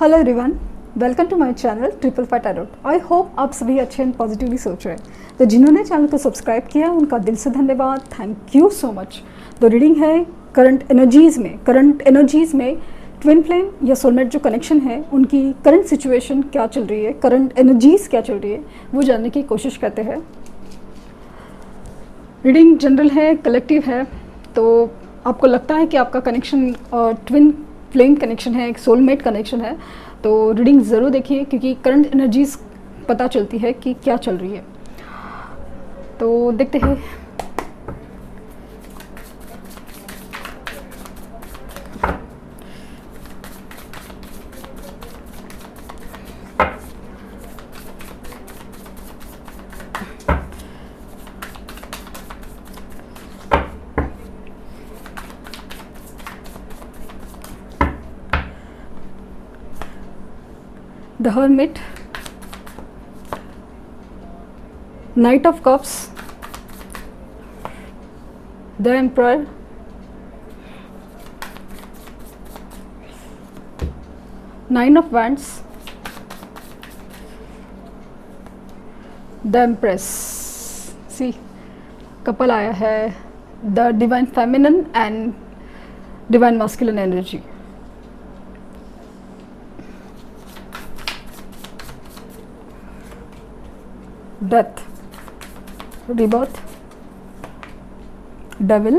Hello everyone, welcome to my channel triple five tarot. I hope आप सभी अच्छे and positively सोच रहे हैं। तो जिन्होंने चैनल को सब्सक्राइब किया उनका दिल से धन्यवाद, थैंक यू सो मच। तो रीडिंग है करंट एनर्जीज़ में ट्विन फ्लेम या सोलमेट जो कनेक्शन है उनकी करंट सिचुएशन क्या चल रही है, करंट एनर्जीज़ क्या चल रही है, वो जानने की कोशिश करते हैं। रीडिंग जनरल है, कलेक्टिव है। तो आपको लगता है कि आपका कनेक्शन ट्विन फ्लेम कनेक्शन है, एक सोलमेट कनेक्शन है, तो रीडिंग ज़रूर देखिए क्योंकि करंट एनर्जीज़ पता चलती है कि क्या चल रही है। तो देखते हैं। The Hermit, Knight of Cups, the Emperor, Nine of Wands, the Empress। See, couple आया है, the Divine Feminine and Divine Masculine Energy। Death, rebirth, devil,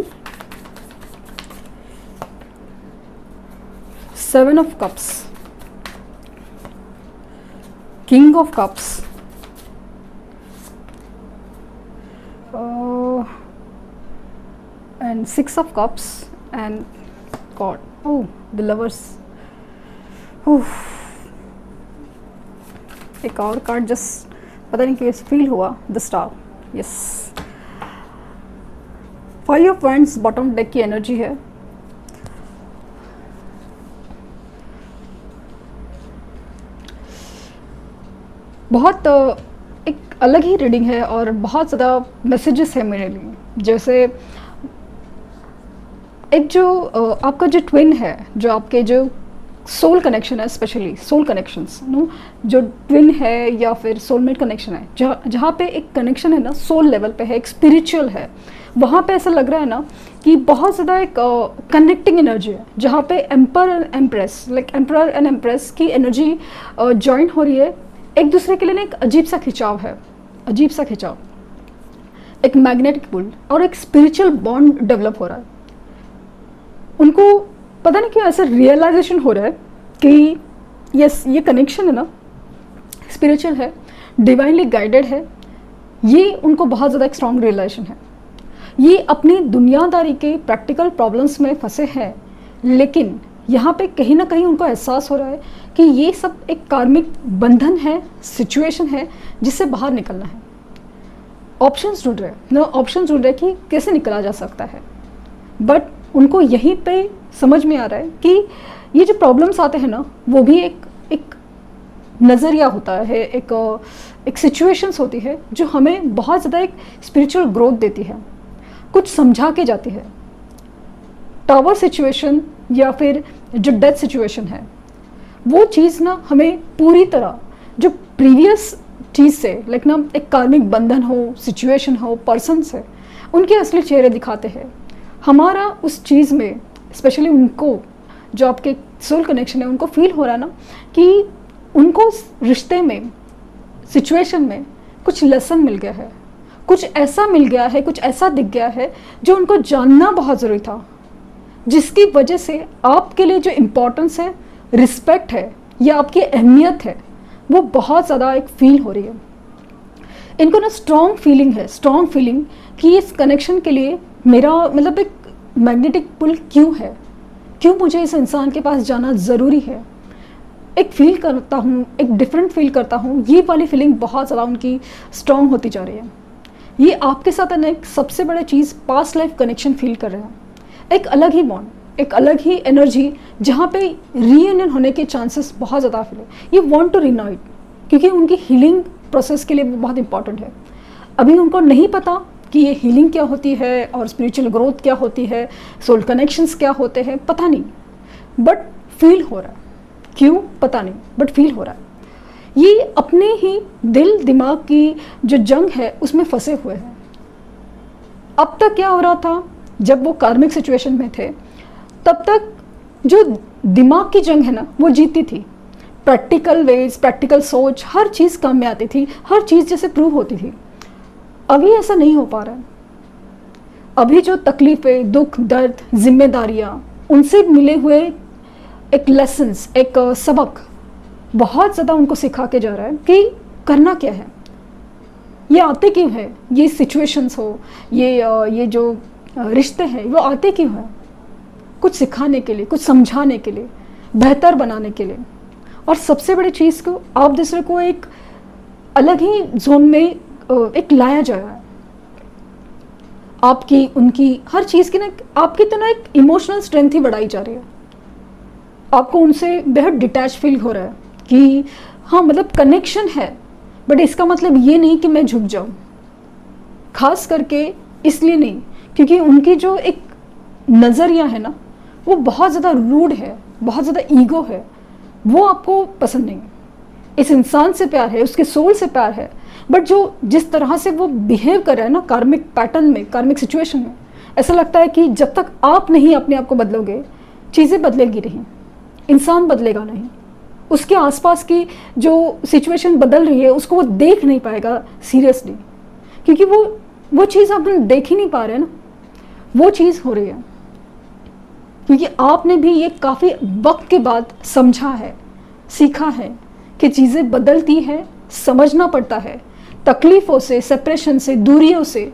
Seven of Cups, King of Cups, and Six of Cups and God। Oh, the Lovers। एक और card just पता नहीं कैसे feel हुआ, the star. Yes, five of wands bottom deck की energy है। बहुत एक अलग ही रीडिंग है और बहुत ज़्यादा मैसेजेस है मेरे लिए। जैसे एक जो आपका जो ट्विन है, जो आपके जो सोल कनेक्शन है, स्पेशली सोल कनेक्शंस नो, जो ट्विन है या फिर सोलमेट कनेक्शन है, जहाँ पे एक कनेक्शन है ना सोल लेवल पे है, एक स्पिरिचुअल है, वहाँ पे ऐसा लग रहा है ना कि बहुत ज़्यादा एक कनेक्टिंग एनर्जी है, जहाँ पे emperor and empress, like emperor and empress की एनर्जी जॉइन हो रही है। एक दूसरे के लिए ना एक अजीब सा खिंचाव है, अजीब सा खिंचाव, एक मैग्नेटिक पुल और एक स्पिरिचुअल बॉन्ड डेवलप हो रहा है। उनको पता नहीं क्यों ऐसा रियलाइजेशन हो रहा है कि यस, ये कनेक्शन है ना स्पिरिचुअल है, डिवाइनली गाइडेड है। ये उनको बहुत ज़्यादा एक स्ट्रॉन्ग रियलाइजेशन है। ये अपनी दुनियादारी के प्रैक्टिकल प्रॉब्लम्स में फंसे हैं, लेकिन यहाँ पे कहीं ना कहीं उनको एहसास हो रहा है कि ये सब एक कार्मिक बंधन है, सिचुएशन है जिससे बाहर निकलना है। ऑप्शंस ढूंढ रहे हैं ना, ऑप्शंस ढूंढ रहे हैं कि कैसे निकला जा सकता है। बट उनको यहीं पे समझ में आ रहा है कि ये जो प्रॉब्लम्स आते हैं ना, वो भी एक नज़रिया होता है, एक सिचुएशंस होती है जो हमें बहुत ज़्यादा एक स्पिरिचुअल ग्रोथ देती है, कुछ समझा के जाती है। टावर सिचुएशन या फिर जो डेथ सिचुएशन है, वो चीज़ ना हमें पूरी तरह जो प्रीवियस चीज़ से लाइक ना एक कार्मिक बंधन हो, सिचुएशन हो, पर्सन से उनके असली चेहरे दिखाते हैं। हमारा उस चीज़ में स्पेशली उनको जो आपके सोल कनेक्शन है, उनको फील हो रहा है ना कि उनको इस रिश्ते में, सिचुएशन में कुछ लेसन मिल गया है, कुछ ऐसा मिल गया है, कुछ ऐसा दिख गया है जो उनको जानना बहुत ज़रूरी था, जिसकी वजह से आपके लिए जो इम्पोर्टेंस है, रिस्पेक्ट है या आपकी अहमियत है, वो बहुत ज़्यादा एक फील हो रही है। इनको ना स्ट्रॉन्ग फीलिंग है, स्ट्रॉन्ग फीलिंग कि इस कनेक्शन के लिए मेरा मतलब एक मैग्नेटिक पुल क्यों है, क्यों मुझे इस इंसान के पास जाना ज़रूरी है। एक फील करता हूँ, एक डिफरेंट फील करता हूँ, ये वाली फीलिंग बहुत ज़्यादा उनकी स्ट्रॉन्ग होती जा रही है। ये आपके साथ है ना एक सबसे बड़ा चीज़, पास्ट लाइफ कनेक्शन फील कर रहे हैं, एक अलग ही बॉन्ड, एक अलग ही एनर्जी जहाँ पे रीयूनियन होने के चांसेस बहुत ज़्यादा फील है। ये वांट टू रिनाइट क्योंकि उनकी हीलिंग प्रोसेस के लिए वो बहुत इंपॉर्टेंट है। अभी उनको नहीं पता कि ये हीलिंग क्या होती है और स्पिरिचुअल ग्रोथ क्या होती है, सोल कनेक्शंस क्या होते हैं, पता नहीं, बट फील हो रहा है। क्यों पता नहीं, बट फील हो रहा है। ये अपने ही दिल दिमाग की जो जंग है उसमें फंसे हुए हैं। अब तक क्या हो रहा था, जब वो कार्मिक सिचुएशन में थे तब तक जो दिमाग की जंग है ना वो जीतती थी। प्रैक्टिकल वेज, प्रैक्टिकल सोच, हर चीज़ काम में आती थी, हर चीज़ जैसे प्रूव होती थी। अभी ऐसा नहीं हो पा रहा है। अभी जो तकलीफ़ें, दुख, दर्द, जिम्मेदारियाँ, उनसे मिले हुए एक लेसन्स, एक सबक बहुत ज़्यादा उनको सिखा के जा रहा है कि करना क्या है, ये आते क्यों है, ये सिचुएशंस हो, ये जो रिश्ते हैं वो आते क्यों हैं, कुछ सिखाने के लिए, कुछ समझाने के लिए, बेहतर बनाने के लिए। और सबसे बड़ी चीज़ को आप दूसरे को एक अलग ही जोन में एक लाया जा रहा है। आपकी उनकी हर चीज़ की ना आपकी तो ना एक इमोशनल स्ट्रेंथ ही बढ़ाई जा रही है। आपको उनसे बेहद डिटैच फील हो रहा है कि हाँ मतलब कनेक्शन है, बट इसका मतलब ये नहीं कि मैं झुक जाऊँ। खास करके इसलिए नहीं क्योंकि उनकी जो एक नज़रिया है ना वो बहुत ज़्यादा रूड है, बहुत ज़्यादा ईगो है, वो आपको पसंद नहीं। इस इंसान से प्यार है, उसके सोल से प्यार है, बट जो जिस तरह से वो बिहेव कर रहा है ना कार्मिक पैटर्न में, कार्मिक सिचुएशन में, ऐसा लगता है कि जब तक आप नहीं अपने आप को बदलोगे चीज़ें बदलेगी नहीं, इंसान बदलेगा नहीं, उसके आसपास की जो सिचुएशन बदल रही है उसको वो देख नहीं पाएगा सीरियसली, क्योंकि वो चीज़ आप देख ही नहीं पा रहे हैं ना, वो चीज़ हो रही है। क्योंकि आपने भी ये काफ़ी वक्त के बाद समझा है, सीखा है कि चीज़ें बदलती है, समझना पड़ता है, तकलीफ़ों से, सेपरेशन से, दूरियों से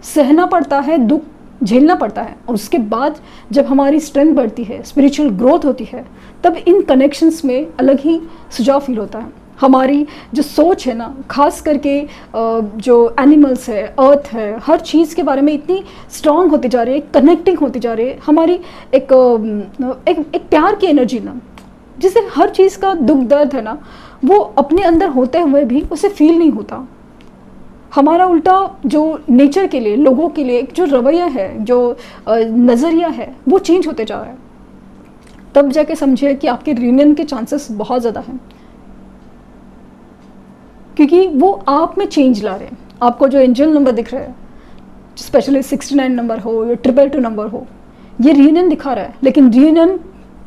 सहना पड़ता है, दुख झेलना पड़ता है। और उसके बाद जब हमारी स्ट्रेंथ बढ़ती है, स्पिरिचुअल ग्रोथ होती है, तब इन कनेक्शंस में अलग ही सुझाव फील होता है। हमारी जो सोच है ना, खास करके जो एनिमल्स है, अर्थ है, हर चीज़ के बारे में इतनी स्ट्रांग होती जा रही है, कनेक्टिंग होती जा रही है। हमारी एक प्यार की एनर्जी ना, जिससे हर चीज़ का दुख दर्द है ना वो अपने अंदर होते हुए भी उसे फील नहीं होता। हमारा उल्टा जो नेचर के लिए, लोगों के लिए एक जो रवैया है, जो नज़रिया है, वो चेंज होते जा रहा है। तब जाके समझिए कि आपके रियूनियन के चांसेस बहुत ज़्यादा हैं, क्योंकि वो आप में चेंज ला रहे हैं। आपको जो एंजल नंबर दिख रहा है, स्पेशली 69 नंबर हो या 222 नंबर हो, ये रियूनियन दिखा रहा है। लेकिन रियूनियन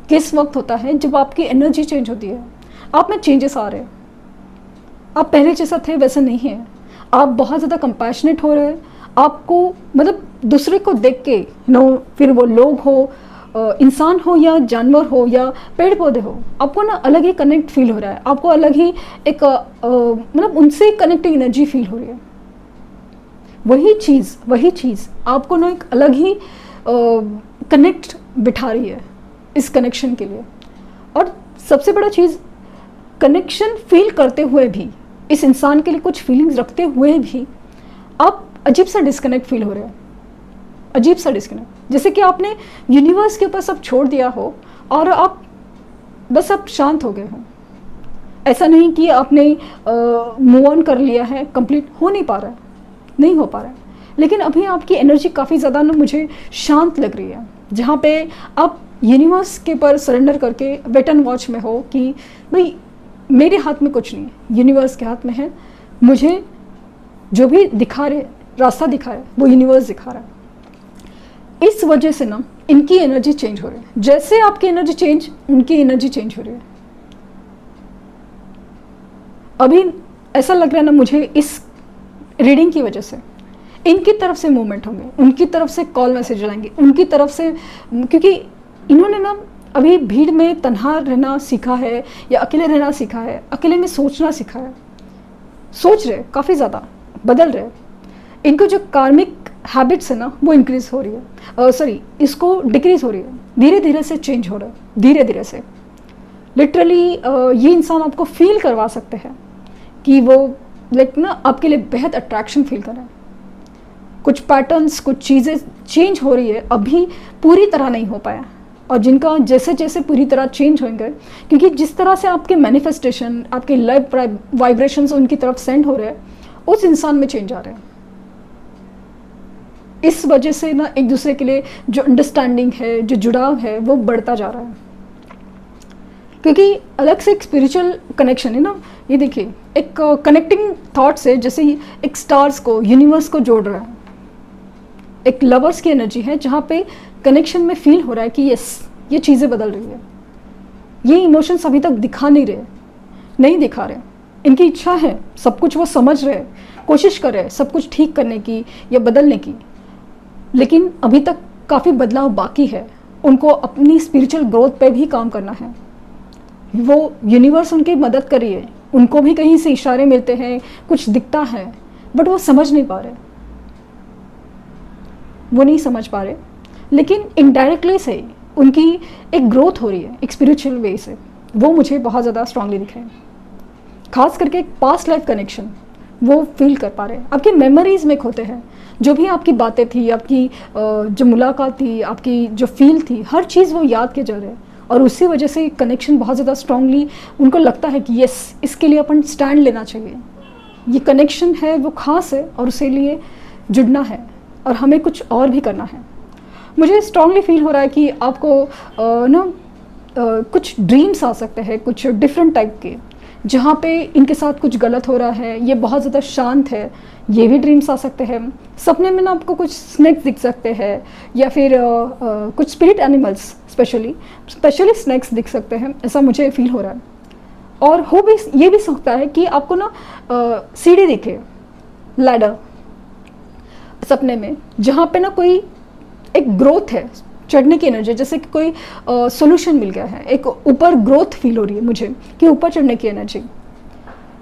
किस वक्त होता है? जब आपकी एनर्जी चेंज होती है, आप में चेंजेस आ रहे हैं, आप पहले जैसा थे वैसे नहीं हैं, आप बहुत ज़्यादा कंपैशनेट हो रहे हैं। आपको मतलब दूसरे को देख के फिर वो लोग हो, इंसान हो या जानवर हो या पेड़ पौधे हो, आपको ना अलग ही कनेक्ट फील हो रहा है। आपको अलग ही एक मतलब उनसे कनेक्टिंग एनर्जी फील हो रही है। वही चीज़ आपको ना एक अलग ही कनेक्ट बिठा रही है इस कनेक्शन के लिए। और सबसे बड़ा चीज़, कनेक्शन फील करते हुए भी, इस इंसान के लिए कुछ फीलिंग्स रखते हुए भी आप अजीब सा डिस्कनेक्ट फील हो रहा है, अजीब सा डिस्कनेक्ट, जैसे कि आपने यूनिवर्स के ऊपर सब छोड़ दिया हो और आप बस अब शांत हो गए हो। ऐसा नहीं कि आपने मूव ऑन कर लिया है, कंप्लीट हो नहीं पा रहा है, नहीं हो पा रहा है, लेकिन अभी आपकी एनर्जी काफ़ी ज़्यादा ना मुझे शांत लग रही है, जहाँ पे आप यूनिवर्स के ऊपर सरेंडर करके वेट एंड वॉच में हो कि भाई मेरे हाथ में कुछ नहीं है, यूनिवर्स के हाथ में है। मुझे जो भी दिखा रहे, रास्ता दिखा रहे, वो यूनिवर्स दिखा रहा है। इस वजह से ना इनकी एनर्जी चेंज हो रही है। जैसे आपकी एनर्जी चेंज, उनकी एनर्जी चेंज हो रही है। अभी ऐसा लग रहा है ना मुझे इस रीडिंग की वजह से इनकी तरफ से मूवमेंट होंगे, उनकी तरफ से कॉल मैसेज आएंगे, उनकी तरफ से, क्योंकि इन्होंने ना अभी भीड़ में तन्हा रहना सीखा है या अकेले रहना सीखा है, अकेले में सोचना सीखा है। सोच रहे काफ़ी ज़्यादा, बदल रहे। इनको जो कार्मिक हैबिट्स है ना वो इंक्रीज हो रही है, इसको डिक्रीज हो रही है, धीरे धीरे से चेंज हो रहा है, धीरे धीरे से। लिटरली ये इंसान आपको फील करवा सकते हैं कि वो लाइक ना आपके लिए बेहद अट्रैक्शन फील कर रहे हैं। कुछ पैटर्न्स, कुछ चीज़ें चेंज हो रही है, अभी पूरी तरह नहीं हो पाया, और जिनका जैसे जैसे पूरी तरह चेंज होंगे, क्योंकि जिस तरह से आपके मैनिफेस्टेशन, आपके लाइव वाइब्रेशंस उनकी तरफ सेंड हो रहे हैं, उस इंसान में चेंज आ रहे हैं। इस वजह से ना एक दूसरे के लिए जो अंडरस्टैंडिंग है, जो जुड़ाव है, वो बढ़ता जा रहा है। क्योंकि अलग से एक स्पिरिचुअल कनेक्शन है ना, ये देखिए एक कनेक्टिंग थॉट से जैसे ही एक स्टार्स को यूनिवर्स को जोड़ रहा है, एक लवर्स की एनर्जी है जहाँ पे कनेक्शन में फील हो रहा है कि यस ये चीज़ें बदल रही है, ये इमोशंस अभी तक दिखा नहीं दिखा रहे, इनकी इच्छा है, सब कुछ वो समझ रहे हैं, कोशिश कर रहे हैं सब कुछ ठीक करने की या बदलने की, लेकिन अभी तक काफ़ी बदलाव बाकी है, उनको अपनी स्पिरिचुअल ग्रोथ पे भी काम करना है। वो यूनिवर्स उनकी मदद कर रही है, उनको भी कहीं से इशारे मिलते हैं, कुछ दिखता है, बट वो समझ नहीं पा रहे, वो नहीं समझ पा रहे, लेकिन इनडायरेक्टली से उनकी एक ग्रोथ हो रही है एक स्पिरिचुअल वे से, वो मुझे बहुत ज़्यादा स्ट्रांगली दिख रहे हैं। खास करके एक पास्ट लाइफ कनेक्शन वो फील कर पा रहे हैं, आपकी मेमोरीज में खोते हैं, जो भी आपकी बातें थी, आपकी जो मुलाकात थी, आपकी जो फील थी, हर चीज़ वो याद किए जा रहे हैं, और उसी वजह से कनेक्शन बहुत ज़्यादा स्ट्रांगली उनको लगता है कि यस इसके लिए अपन स्टैंड लेना चाहिए, ये कनेक्शन है वो खास है और उसे लिए जुड़ना है और हमें कुछ और भी करना है। मुझे स्ट्रांगली फील हो रहा है कि आपको कुछ ड्रीम्स आ सकते हैं, कुछ डिफरेंट टाइप के, जहाँ पे इनके साथ कुछ गलत हो रहा है, ये बहुत ज़्यादा शांत है, ये भी ड्रीम्स आ सकते हैं। सपने में ना आपको कुछ स्नैक्स दिख सकते हैं, या फिर कुछ स्पिरिट एनिमल्स स्पेशली स्नैक्स दिख सकते हैं, ऐसा मुझे फील हो रहा है। और हो भी ये भी सकता है कि आपको ना सीढ़ी दिखे, लैडर सपने में, जहाँ पे ना कोई एक ग्रोथ है, चढ़ने की एनर्जी, जैसे कि कोई सॉल्यूशन मिल गया है, एक ऊपर ग्रोथ फील हो रही है मुझे कि ऊपर चढ़ने की एनर्जी,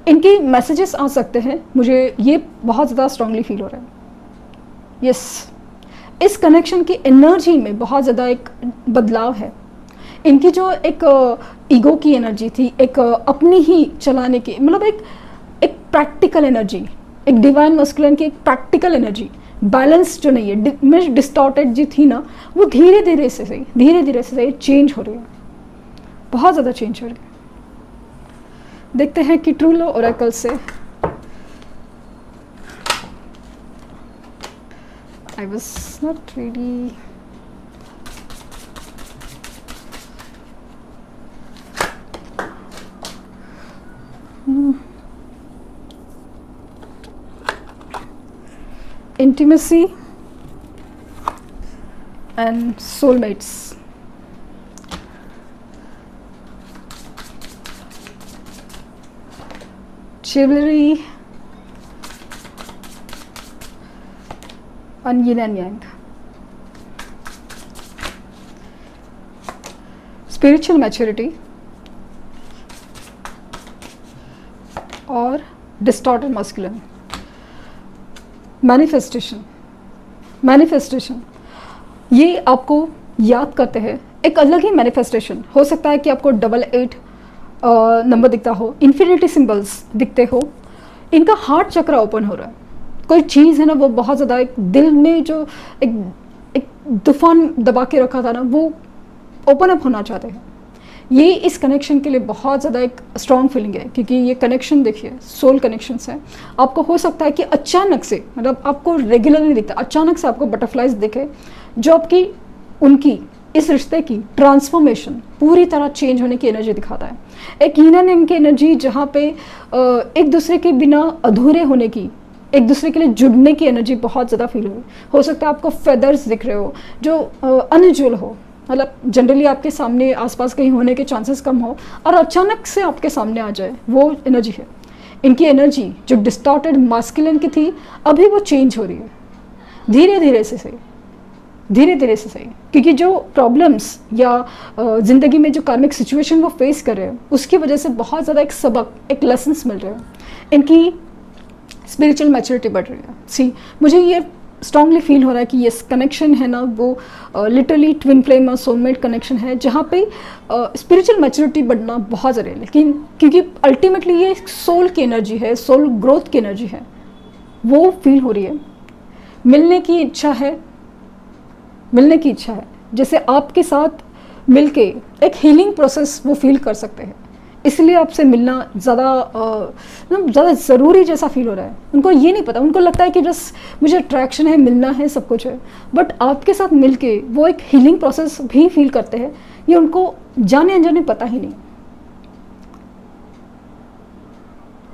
इनकी मैसेजेस आ सकते हैं, मुझे ये बहुत ज़्यादा स्ट्रांगली फील हो रहा है। यस, इस कनेक्शन की एनर्जी में बहुत ज़्यादा एक बदलाव है। इनकी जो एक ईगो की एनर्जी थी, एक अपनी ही चलाने की, मतलब एक प्रैक्टिकल एनर्जी, एक डिवाइन मस्कुलिन की एक प्रैक्टिकल एनर्जी, बैलेंस जो नहीं है, में डिस्टॉर्टेड जी थी ना, वो धीरे धीरे से चेंज हो रही है, बहुत ज़्यादा चेंज हो रही है। देखते हैं कि ट्रू लव ओरेकल से I was not ready. Intimacy and soulmates. Chivalry and yin and yang. Spiritual maturity और distorted masculine. मैनिफेस्टेशन ये आपको याद करते हैं, एक अलग ही मैनिफेस्टेशन हो सकता है कि आपको 88 नंबर दिखता हो, इन्फिनिटी सिंबल्स दिखते हो, इनका हार्ट चक्र ओपन हो रहा है, कोई चीज़ है ना वो बहुत ज़्यादा एक दिल में जो एक तूफान दबा के रखा था ना, वो ओपन अप होना चाहते हैं। ये इस कनेक्शन के लिए बहुत ज़्यादा एक स्ट्रॉन्ग फीलिंग है, क्योंकि ये कनेक्शन देखिए सोल कनेक्शंस है। आपको हो सकता है कि अचानक से, मतलब आपको रेगुलरली दिखता है, अचानक से आपको बटरफ्लाइज दिखे, जो आपकी उनकी इस रिश्ते की ट्रांसफॉर्मेशन पूरी तरह चेंज होने की एनर्जी दिखाता है। एक यिन एंड yang की एनर्जी, जहाँ पे एक दूसरे के बिना अधूरे होने की, एक दूसरे के लिए जुड़ने की एनर्जी बहुत ज़्यादा फील हो सकता है आपको फेदर्स दिख रहे हो जो अनयूजुअल हो, मतलब जनरली आपके सामने आसपास कहीं होने के चांसेस कम हो, और अचानक से आपके सामने आ जाए, वो एनर्जी है। इनकी एनर्जी जो डिस्टॉर्टेड मास्कुलिन की थी, अभी वो चेंज हो रही है धीरे धीरे से सही, क्योंकि जो प्रॉब्लम्स या ज़िंदगी में जो कार्मिक सिचुएशन वो फेस कर रहे हैं, उसकी वजह से बहुत ज़्यादा एक सबक, एक लेसन्स मिल रहे हैं, इनकी स्पिरिचुअल मैच्योरिटी बढ़ रही है। मुझे ये स्ट्रांगली फील हो रहा है कि ये कनेक्शन है ना, वो लिटरली ट्विन फ्लेम और सोलमेट कनेक्शन है, जहाँ पे स्पिरिचुअल मैच्योरिटी बढ़ना बहुत ज़रूरी है, लेकिन क्योंकि अल्टीमेटली ये सोल की एनर्जी है, सोल ग्रोथ की एनर्जी है, वो फील हो रही है। मिलने की इच्छा है, जैसे आपके साथ मिलके एक हीलिंग प्रोसेस वो फील कर सकते हैं, इसलिए आपसे मिलना ज़्यादा ज़रूरी जैसा फील हो रहा है। उनको ये नहीं पता, उनको लगता है कि बस मुझे अट्रैक्शन है, मिलना है, सब कुछ है, बट आपके साथ मिलके वो एक हीलिंग प्रोसेस भी फील करते हैं, ये उनको जाने अनजाने पता ही नहीं।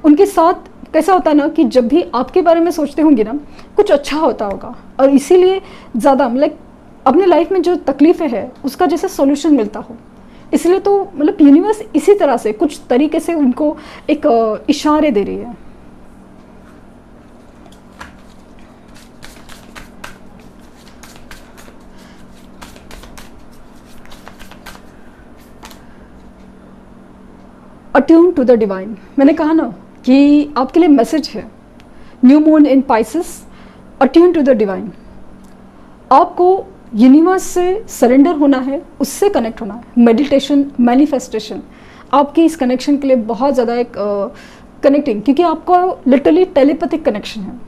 उनके साथ कैसा होता है ना कि जब भी आपके बारे में सोचते होंगे ना, कुछ अच्छा होता होगा, और इसीलिए ज़्यादा मतलब अपने लाइफ में जो तकलीफ़ें है उसका जैसे सॉल्यूशन मिलता हो। इसलिए तो मतलब यूनिवर्स इसी तरह से कुछ तरीके से उनको एक इशारे दे रही है। अट्यून टू द डिवाइन, मैंने कहा ना कि आपके लिए मैसेज है, new moon in Pisces, attune to the divine. आपको यूनिवर्स से सरेंडर होना है, उससे कनेक्ट होना है। मेडिटेशन, मैनिफेस्टेशन आपकी इस कनेक्शन के लिए बहुत ज़्यादा एक कनेक्टिंग, क्योंकि आपको लिटरली टेलीपैथिक कनेक्शन है।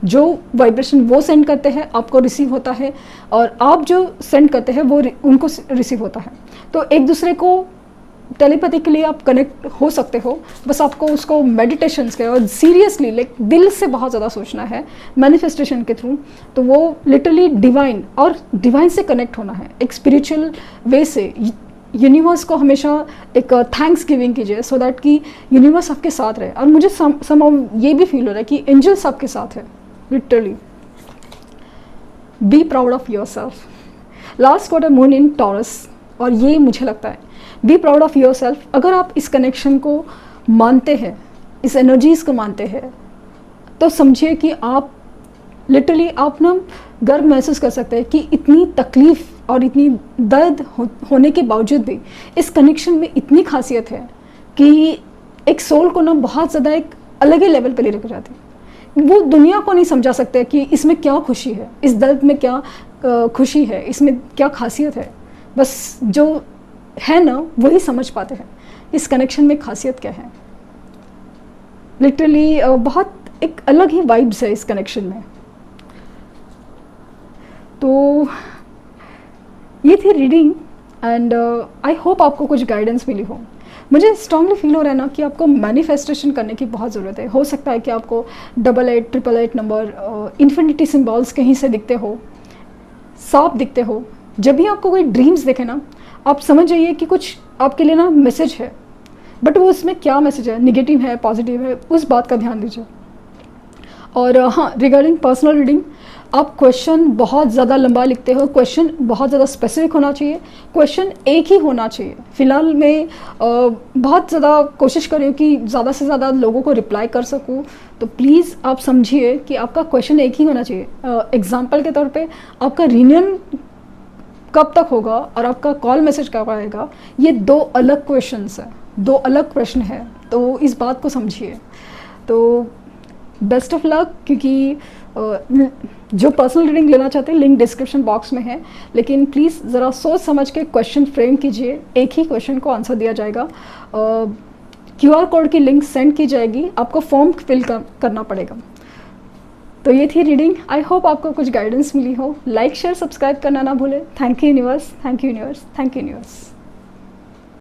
जो वाइब्रेशन वो सेंड करते हैं आपको रिसीव होता है, और आप जो सेंड करते हैं वो उनको रिसीव होता है। तो एक दूसरे को टेलीपैथिकली आप कनेक्ट हो सकते हो, बस आपको उसको मेडिटेशन के और सीरियसली लाइक दिल से बहुत ज़्यादा सोचना है मैनिफेस्टेशन के थ्रू। तो वो लिटरली डिवाइन और डिवाइन से कनेक्ट होना है एक स्पिरिचुअल वे से। यूनिवर्स को हमेशा एक थैंक्स गिविंग कीजिए, सो दैट कि यूनिवर्स आपके साथ रहे। और मुझे सम ये भी फील हो रहा है कि एंजल्स आपके साथ है literally. Be proud of your self. Last quarter moon in taurus, और ये मुझे लगता है be proud of your self. अगर आप इस कनेक्शन को मानते हैं, इस एनर्जीज़ को मानते हैं, तो समझिए कि आप लिटरली आप ना गर्व महसूस कर सकते हैं कि इतनी तकलीफ़ और इतनी दर्द होने के बावजूद भी इस कनेक्शन में इतनी खासियत है कि एक सोल को ना बहुत ज़्यादा एक अलग ही लेवल पर ले लेकर जाती है। वो दुनिया को नहीं समझा सकते कि इसमें क्या खुशी है, इस दर्द में क्या खुशी है, इसमें क्या खासियत है। बस जो है ना वही समझ पाते हैं इस कनेक्शन में खासियत क्या है। लिटरली बहुत एक अलग ही वाइब्स है इस कनेक्शन में। तो ये थी रीडिंग, एंड आई होप आपको कुछ गाइडेंस मिली हो। मुझे स्ट्रांगली फील हो रहा है ना कि आपको मैनिफेस्टेशन करने की बहुत ज़रूरत है। हो सकता है कि आपको 88, 888 नंबर, इन्फिनिटी सिंबल्स कहीं से दिखते हो, सांप दिखते हो। जब भी आपको कोई ड्रीम्स दिखे ना, आप समझ जाइए कि कुछ आपके लिए ना मैसेज है, बट वो उसमें क्या मैसेज है, नेगेटिव है, पॉजिटिव है, उस बात का ध्यान दीजिए। और हाँ, रिगार्डिंग पर्सनल रीडिंग, आप क्वेश्चन बहुत ज़्यादा लंबा लिखते हो, क्वेश्चन बहुत ज़्यादा स्पेसिफिक होना चाहिए, क्वेश्चन एक ही होना चाहिए। फ़िलहाल मैं बहुत ज़्यादा कोशिश कर रही हूँ कि ज़्यादा से ज़्यादा लोगों को रिप्लाई कर सकूँ, तो प्लीज़ आप समझिए कि आपका क्वेश्चन एक ही होना चाहिए। एग्जाम्पल के तौर पे आपका रीयूनियन कब तक होगा और आपका कॉल मैसेज कब आएगा, ये दो अलग क्वेश्चंस हैं, दो अलग प्रश्न हैं, तो इस बात को समझिए। तो बेस्ट ऑफ लक, क्योंकि जो पर्सनल रीडिंग लेना चाहते हैं लिंक डिस्क्रिप्शन बॉक्स में है, लेकिन प्लीज़ ज़रा सोच समझ के क्वेश्चन फ्रेम कीजिए। एक ही क्वेश्चन को आंसर दिया जाएगा, QR कोड की लिंक सेंड की जाएगी, आपको फॉर्म फिल करना पड़ेगा। तो ये थी रीडिंग। आई होप आपको कुछ गाइडेंस मिली हो। लाइक, शेयर, सब्सक्राइब करना ना भूलें। Thank you universe, thank you universe, thank you universe.